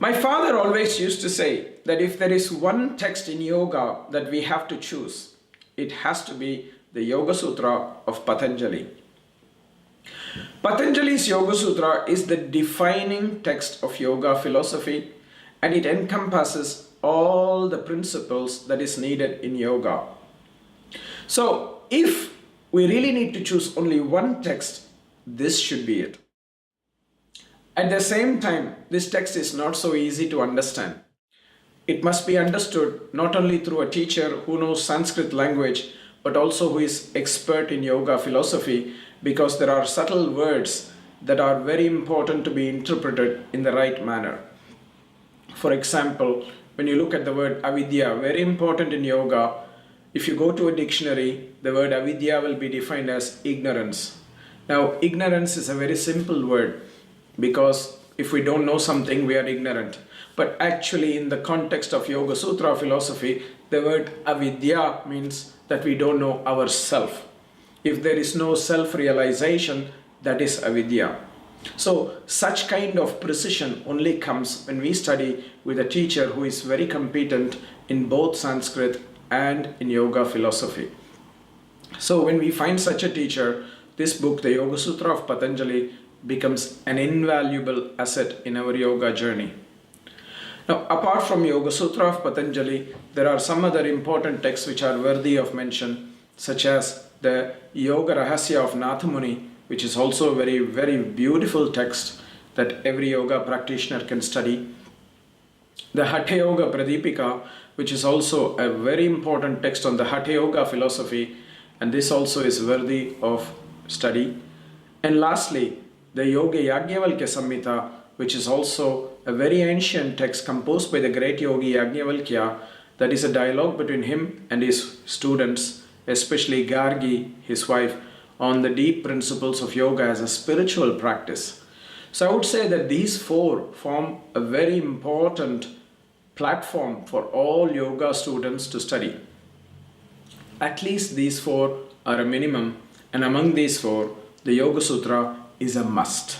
My father always used to say that if there is one text in yoga that we have to choose, it has to be the Yoga Sutra of Patanjali. Patanjali's Yoga Sutra is the defining text of yoga philosophy, and it encompasses all the principles that is needed in yoga. So if we really need to choose only one text, this should be it. At the same time, this text is not so easy to understand. It must be understood not only through a teacher who knows Sanskrit language, but also who is expert in yoga philosophy, because there are subtle words that are very important to be interpreted in the right manner. For example, when you look at the word avidya, very important in yoga, if you go to a dictionary, the word avidya will be defined as ignorance. Now, ignorance is a very simple word, because if we don't know something, we are ignorant. But actually, in the context of Yoga Sutra philosophy, the word avidya means that we don't know ourselves. If there is no self-realization, that is avidya. So, such kind of precision only comes when we study with a teacher who is very competent in both Sanskrit and in yoga philosophy. So, when we find such a teacher, this book, the Yoga Sutra of Patanjali, becomes an invaluable asset in our yoga journey. Now, apart from Yoga Sutra of Patanjali, there are some other important texts which are worthy of mention, such as the Yoga Rahasya of Nathamuni, which is also a very, very beautiful text that every yoga practitioner can study. The Hatha Yoga Pradipika, which is also a very important text on the Hatha Yoga philosophy, and this also is worthy of study. And lastly, the Yoga Yajnavalkya Samhita, which is also a very ancient text composed by the great yogi Yajnavalkya, that is a dialogue between him and his students, especially Gargi, his wife, on the deep principles of yoga as a spiritual practice. So I would say that these four form a very important platform for all yoga students to study. At least these four are a minimum, and among these four, the Yoga Sutra is a must.